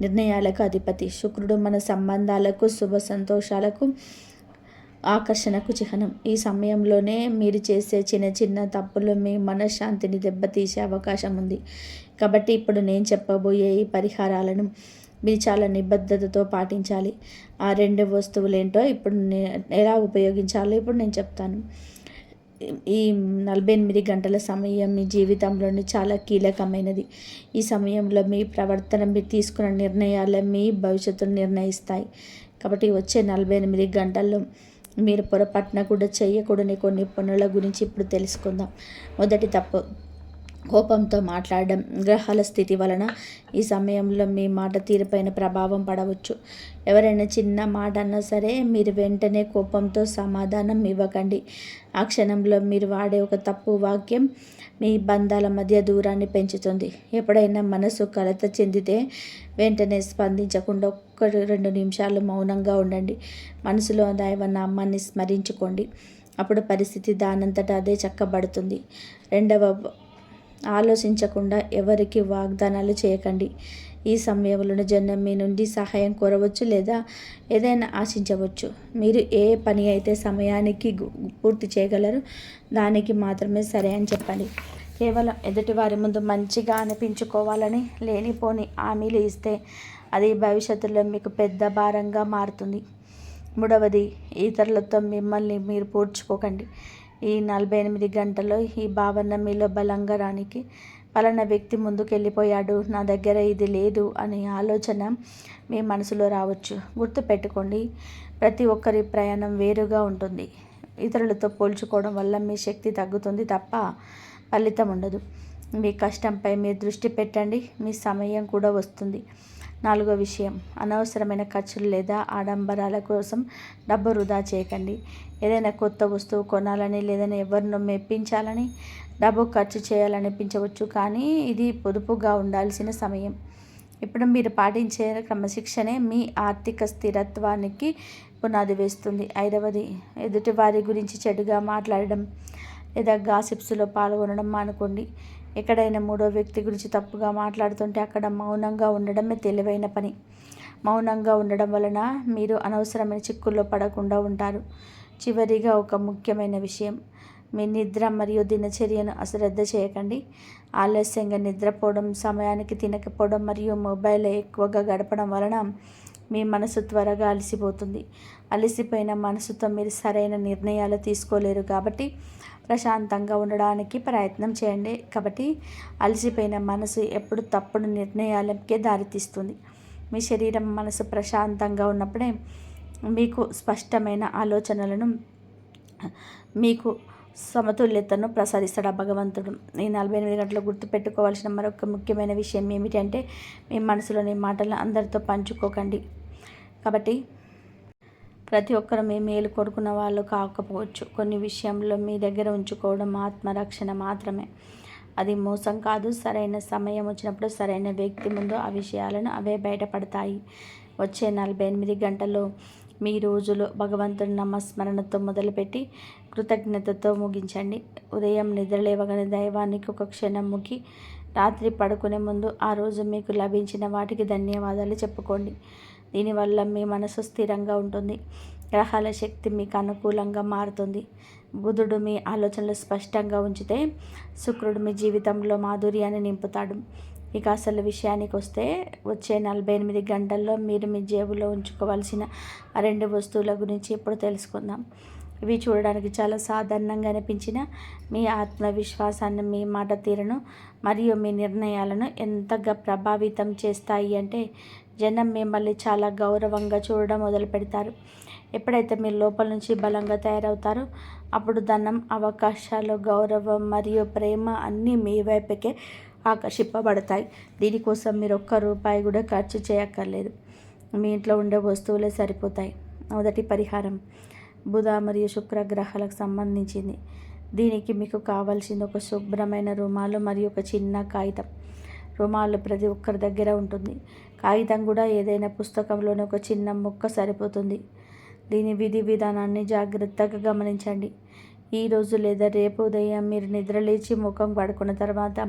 నిర్ణయాలకు అధిపతి. శుక్రుడు మన సంబంధాలకు, శుభ సంతోషాలకు, ఆకర్షణకు చిహ్నం. ఈ సమయంలోనే మీరు చేసే చిన్న చిన్న తప్పులు మీ మనశ్శాంతిని దెబ్బతీసే అవకాశం ఉంది. కాబట్టి ఇప్పుడు నేను చెప్పబోయే ఈ పరిహారాలను మీరు చాలా నిబద్ధతతో పాటించాలి. ఆ 2 వస్తువులు ఏంటో ఇప్పుడు ఎలా ఉపయోగించాలో ఇప్పుడు నేను చెప్తాను. ఈ 48 గంటల సమయం మీ జీవితంలోని చాలా కీలకమైనది. ఈ సమయంలో మీ ప్రవర్తన, మీరు తీసుకున్న నిర్ణయాలే మీ భవిష్యత్తును నిర్ణయిస్తాయి. కాబట్టి వచ్చే 48 గంటల్లో మీరు పొరపాటున కూడా చేయకూడని కొన్ని పనుల గురించి ఇప్పుడు తెలుసుకుందాం. మొదటి తప్పు, కోపంతో మాట్లాడడం. గ్రహాల స్థితి వలన ఈ సమయంలో మీ మాట తీరుపైన ప్రభావం పడవచ్చు. ఎవరైనా చిన్న మాట అన్నా సరే మీరు వెంటనే కోపంతో సమాధానం ఇవ్వకండి. ఆ క్షణంలో మీరు వాడే ఒక తప్పు వాక్యం మీ బంధాల మధ్య దూరాన్ని పెంచుతుంది. ఎప్పుడైనా మనసు కలత చెందితే వెంటనే స్పందించకుండా 1-2 నిమిషాలు మౌనంగా ఉండండి. మనసులో దైవనామాన్ని స్మరించుకోండి. అప్పుడు పరిస్థితి దానంతట అదే చక్కబడుతుంది. రెండవ, ఆలోచించకుండా ఎవరికి వాగ్దానాలు చేయకండి. ఈ సమయంలో జనం మీ నుండి సహాయం కోరవచ్చు లేదా ఏదైనా ఆశించవచ్చు. మీరు ఏ పని అయితే సమయానికి పూర్తి చేయగలరో దానికి మాత్రమే సరే అని చెప్పండి. కేవలం ఎదుటివారి ముందు మంచిగా అనిపించుకోవాలని లేనిపోని హామీలు ఇస్తే అది భవిష్యత్తులో మీకు పెద్ద భారంగా మారుతుంది. మూడవది, ఇతరులతో మిమ్మల్ని మీరు పోల్చుకోకండి. ఈ 48 గంటల్లో ఈ భావన మీలో బలంగా రానికి పలానా వ్యక్తి ముందుకెళ్ళిపోయాడు, నా దగ్గర ఇది లేదు అనే ఆలోచన మీ మనసులో రావచ్చు. గుర్తుపెట్టుకోండి, ప్రతి ఒక్కరి ప్రయాణం వేరుగా ఉంటుంది. ఇతరులతో పోల్చుకోవడం వల్ల మీ శక్తి తగ్గుతుంది తప్ప ఫలితం ఉండదు. మీ కష్టంపై మీరు దృష్టి పెట్టండి, మీ సమయం కూడా వస్తుంది. నాలుగో విషయం, అనవసరమైన ఖర్చులు లేదా ఆడంబరాల కోసం డబ్బు వృధా చేయకండి. ఏదైనా కొత్త వస్తువు కొనాలని లేదని ఎవరినో మెప్పించాలని డబ్బు ఖర్చు చేయాలనిపించవచ్చు, కానీ ఇది పొదుపుగా ఉండాల్సిన సమయం. ఇప్పుడు మీరు పాటించే క్రమశిక్షణే మీ ఆర్థిక స్థిరత్వానికి పునాది వేస్తుంది. ఐదవది, ఎదుటివారి గురించి చెడుగా మాట్లాడడం లేదా గాసిప్స్లో పాల్గొనడం మానుకోండి. ఎక్కడైనా మూడో వ్యక్తి గురించి తప్పుగా మాట్లాడుతుంటే అక్కడ మౌనంగా ఉండడమే తెలివైన పని. మౌనంగా ఉండడం వలన మీరు అనవసరమైన చిక్కుల్లో పడకుండా ఉంటారు. చివరిగా ఒక ముఖ్యమైన విషయం, మీ నిద్ర మరియు దినచర్యను అశ్రద్ధ చేయకండి. ఆలస్యంగా నిద్రపోవడం, సమయానికి తినకపోవడం మరియు మొబైల్ ఎక్కువగా గడపడం వలన మీ మనసు త్వరగా అలసిపోతుంది. అలసిపోయిన మనసుతో మీరు సరైన నిర్ణయాలు తీసుకోలేరు. కాబట్టి ప్రశాంతంగా ఉండడానికి ప్రయత్నం చేయండి. కాబట్టి అలసిపోయిన మనసు ఎప్పుడు తప్పుడు నిర్ణయాలకే దారితీస్తుంది. మీ శరీరం, మనసు ప్రశాంతంగా ఉన్నప్పుడే మీకు స్పష్టమైన ఆలోచనలను, మీకు సమతుల్యతను ప్రసాదిస్తాడు ఆ భగవంతుడు. ఈ 48 గంటలు గుర్తుపెట్టుకోవాల్సిన మరొక ముఖ్యమైన విషయం ఏమిటంటే, మీ మనసులోని మాటలను అందరితో పంచుకోకండి. కాబట్టి ప్రతి ఒక్కరు మీ మేలు కోరుకున్న వాళ్ళు కాకపోవచ్చు. కొన్ని విషయంలో మీ దగ్గర ఉంచుకోవడం ఆత్మరక్షణ మాత్రమే. అది మోసం కాదు. సరైన సమయం వచ్చినప్పుడు సరైన వ్యక్తి ముందు ఆ విషయాలను అవే బయటపడతాయి. వచ్చే 48 గంటల్లో మీ రోజులు భగవంతుని నామస్మరణతో మొదలుపెట్టి కృతజ్ఞతతో ముగించండి. ఉదయం నిద్రలేవగానే దైవానికి ఒక క్షణం ముగి రాత్రి పడుకునే ముందు ఆ రోజు మీకు లభించిన వాటికి ధన్యవాదాలు చెప్పుకోండి. దీనివల్ల మీ మనసు స్థిరంగా ఉంటుంది. గ్రహాల శక్తి మీకు అనుకూలంగా మారుతుంది. బుధుడు మీ ఆలోచనలు స్పష్టంగా ఉంచితే శుక్రుడు మీ జీవితంలో మాధుర్యాన్ని నింపుతాడు. ఇక అసలు విషయానికి వస్తే, వచ్చే 48 గంటల్లో మీరు మీ జేబులో ఉంచుకోవాల్సిన ఆ 2 వస్తువుల గురించి ఇప్పుడు తెలుసుకుందాం. ఇవి చూడడానికి చాలా సాధారణంగా అనిపించిన మీ ఆత్మవిశ్వాసాన్ని, మీ మాట తీరును మరియు మీ నిర్ణయాలను ఎంతగా ప్రభావితం చేస్తాయి అంటే, జనం మిమ్మల్ని చాలా గౌరవంగా చూడడం మొదలు పెడతారు. ఎప్పుడైతే మీరు లోపల నుంచి బలంగా తయారవుతారో అప్పుడు ధనం, అవకాశాలు, గౌరవం మరియు ప్రేమ అన్నీ మీ వైపుకే ఆకర్షింపబడతాయి. దీనికోసం మీరు ఒక్క రూపాయి కూడా ఖర్చు చేయక్కర్లేదు. మీ ఇంట్లో ఉండే వస్తువులే సరిపోతాయి. మొదటి పరిహారం, బుధ మరియు శుక్ర గ్రహాలకు సంబంధించింది. దీనికి మీకు కావాల్సింది ఒక శుభ్రమైన రుమాలు మరియు ఒక చిన్న కాగితం. రుమాలు ప్రతి ఒక్కరి దగ్గర ఉంటుంది. కాగితం కూడా ఏదైనా పుస్తకంలోని ఒక చిన్న ముక్క సరిపోతుంది. దీని విధి విధానాన్ని జాగ్రత్తగా గమనించండి. ఈరోజు లేదా రేపు ఉదయం మీరు నిద్రలేచి ముఖం కడుక్కున్న తర్వాత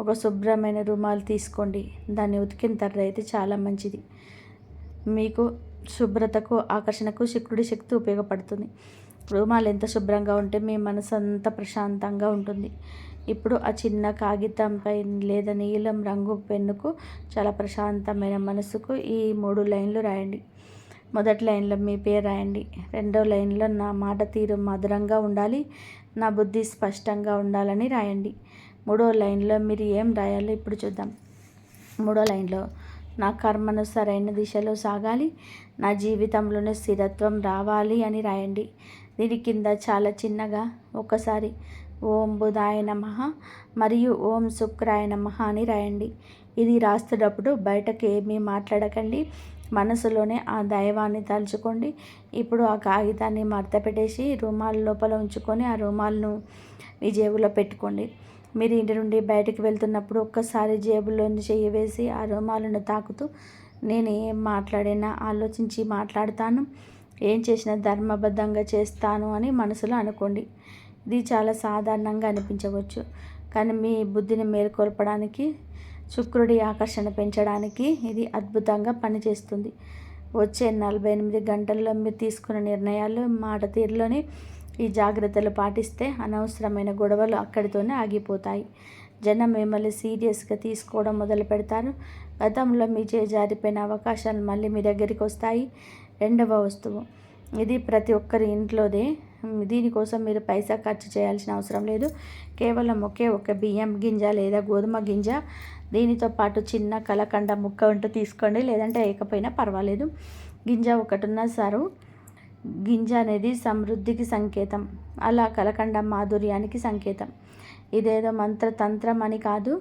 ఒక శుభ్రమైన రుమాలు తీసుకోండి. దాన్ని ఉతికిన తర్వాత అయితే చాలా మంచిది. మీకు శుభ్రతకు, ఆకర్షణకు శుక్రుడి శక్తి ఉపయోగపడుతుంది. రుమాలు ఎంత శుభ్రంగా ఉంటే మీ మనసు అంత ప్రశాంతంగా ఉంటుంది. ఇప్పుడు ఆ చిన్న కాగితంపై లేదా నీలం రంగు పెన్నుకు చాలా ప్రశాంతమైన మనసుకు ఈ 3 లైన్లు రాయండి. మొదటి లైన్లో మీ పేరు రాయండి. రెండో లైన్లో నా మాట తీరు మధురంగా ఉండాలి, నా బుద్ధి స్పష్టంగా ఉండాలని రాయండి. మూడో లైన్లో మీరు ఏం రాయాలో ఇప్పుడు చూద్దాం. మూడో లైన్లో నా కర్మను సరైన దిశలో సాగాలి, నా జీవితంలోనే స్థిరత్వం రావాలి అని రాయండి. దీని కింద చాలా చిన్నగా ఒకసారి ఓం బుధాయ నమః మరియు ఓం శుక్రాయ నమః అని రాయండి. ఇది రాస్తున్నప్పుడు బయటకు ఏమీ మాట్లాడకండి, మనసులోనే ఆ దైవాన్ని తలుచుకోండి. ఇప్పుడు ఆ కాగితాన్ని మడత పెట్టేసి రుమాల్ లోపల ఉంచుకొని ఆ రుమాల్ను మీ జేబులో పెట్టుకోండి. మీరు ఇంటి నుండి బయటకు వెళ్తున్నప్పుడు ఒక్కసారి జేబులోని చెయ్యి వేసి ఆ రుమాలను తాకుతూ, నేను ఏం మాట్లాడినా ఆలోచించి మాట్లాడతాను, ఏం చేసినా ధర్మబద్ధంగా చేస్తాను అని మనసులో అనుకోండి. ఇది చాలా సాధారణంగా అనిపించవచ్చు, కానీ మీ బుద్ధిని మేల్కొల్పడానికి, శుక్రుడి ఆకర్షణ పెంచడానికి ఇది అద్భుతంగా పనిచేస్తుంది. వచ్చే 48 గంటల్లో మీరు తీసుకున్న నిర్ణయాలు, మాట తీరులోని ఈ జాగ్రత్తలు పాటిస్తే అనవసరమైన గొడవలు అక్కడితోనే ఆగిపోతాయి. జనం మిమ్మల్ని సీరియస్గా తీసుకోవడం మొదలు పెడతారు. గతంలో మీ జారిపోయిన అవకాశాలు మళ్ళీ మీ దగ్గరికి వస్తాయి. రెండవ వస్తువు, ఇది ప్రతి ఒక్కరి ఇంట్లోదే. దీనికోసం మీరు పైసా ఖర్చు చేయాల్సిన అవసరం లేదు. కేవలం ఒకే ఒక బియ్యం గింజ లేదా గోధుమ గింజ, దీనితో పాటు చిన్న కలకండ ముక్క ఉంటూ తీసుకోండి, లేదంటే వేయకపోయినా పర్వాలేదు. గింజ ఒకటిన్న సారు. గింజ అనేది సమృద్ధికి సంకేతం, అలా కలకండ మాధుర్యానికి సంకేతం. ఇదేదో మంత్రతంత్రం అని కాదు.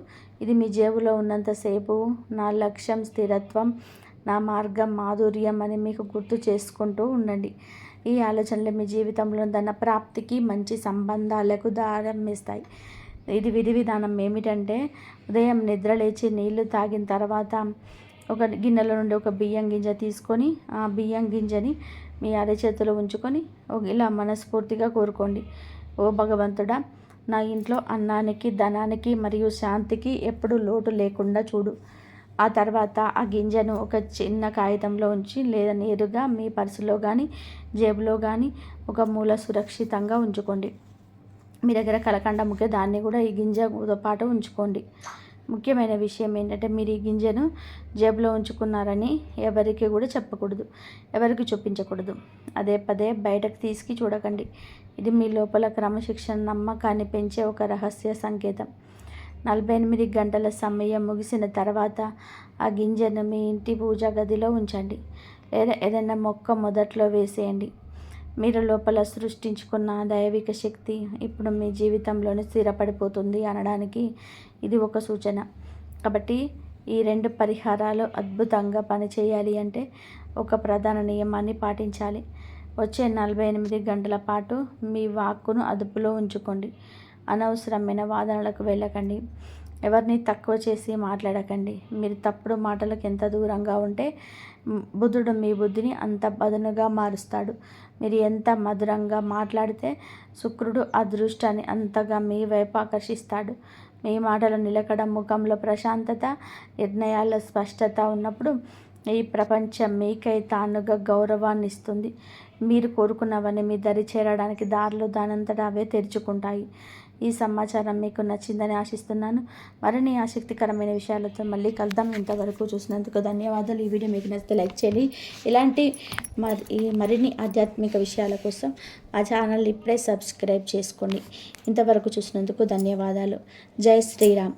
ఇది మీ జేబులో ఉన్నంతసేపు నా లక్ష్యం స్థిరత్వం, నా మార్గం మాధుర్యం అని మీకు గుర్తు చేసుకుంటూ ఉండండి. ఈ ఆలోచనలు మీ జీవితంలో ధన ప్రాప్తికి, మంచి సంబంధాలకు దారం వేస్తాయి. ఇది విధి విధానం ఏమిటంటే, ఉదయం నిద్ర లేచి నీళ్లు తాగిన తర్వాత ఒక గిన్నెలో నుండి ఒక బియ్యం గింజ తీసుకొని, ఆ బియ్యం గింజని మీ అరచేతిలో ఉంచుకొని ఇలా మనస్ఫూర్తిగా కోరుకోండి. ఓ భగవంతుడా, నా ఇంట్లో అన్నానికి, ధనానికి మరియు శాంతికి ఎప్పుడూ లోటు లేకుండా చూడు. ఆ తర్వాత ఆ గింజను ఒక చిన్న కాగితంలో ఉంచి, లేదా నేరుగా మీ పర్సులో కానీ, జేబులో కానీ ఒక మూల సురక్షితంగా ఉంచుకోండి. మీ దగ్గర కలకండ ముఖ్య, దాన్ని కూడా ఈ గింజతో పాటు ఉంచుకోండి. ముఖ్యమైన విషయం ఏంటంటే, మీరు ఈ గింజను జేబులో ఉంచుకున్నారని ఎవరికి కూడా చెప్పకూడదు, ఎవరికి చూపించకూడదు. అదే పదే బయటకు తీసుకు చూడకండి. ఇది మీ లోపల క్రమశిక్షణ, నమ్మకాన్ని పెంచే ఒక రహస్య సంకేతం. 48 గంటల సమయం ముగిసిన తర్వాత ఆ గింజను మీ ఇంటి పూజా గదిలో ఉంచండి, లేదా ఏదైనా మొక్క మొదట్లో వేసేయండి. మీరు లోపల సృష్టించుకున్న దైవిక శక్తి ఇప్పుడు మీ జీవితంలోనే స్థిరపడిపోతుంది అనడానికి ఇది ఒక సూచన. కాబట్టి ఈ 2 పరిహారాలు అద్భుతంగా పనిచేయాలి అంటే ఒక ప్రధాన నియమాన్ని పాటించాలి. వచ్చే 48 గంటల పాటు మీ వాక్కును అదుపులో ఉంచుకోండి. అనవసరమైన వాదనలకు వెళ్ళకండి. ఎవరిని తక్కువ చేసి మాట్లాడకండి. మీరు తప్పుడు మాటలకు ఎంత దూరంగా ఉంటే బుధుడు మీ బుద్ధిని అంత బదునుగా మారుస్తాడు. మీరు ఎంత మధురంగా మాట్లాడితే శుక్రుడు అదృష్టాన్ని అంతగా మీ వైపు ఆకర్షిస్తాడు. మీ మాటలు నిలకడ, ముఖంలో ప్రశాంతత, నిర్ణయాల్లో స్పష్టత ఉన్నప్పుడు ఈ ప్రపంచం మీకై తానుగా గౌరవాన్ని ఇస్తుంది. మీరు కోరుకున్నవన్నీ మీ దరి చేరడానికి దారులు దానంతటా అవే తెరుచుకుంటాయి. ఈ సమాచారం మీకు నచ్చిందని ఆశిస్తున్నాను. మరిన్ని ఆసక్తికరమైన విషయాలతో మళ్ళీ కలుద్దాం. ఇంతవరకు చూసినందుకు ధన్యవాదాలు. ఈ వీడియో మీకు నచ్చితే లైక్ చేయండి. ఇలాంటి మరిన్ని ఆధ్యాత్మిక విషయాల కోసం ఆ ఛానల్ ఇప్పుడే సబ్స్క్రైబ్ చేసుకోండి. ఇంతవరకు చూసినందుకు ధన్యవాదాలు. జై శ్రీరామ్.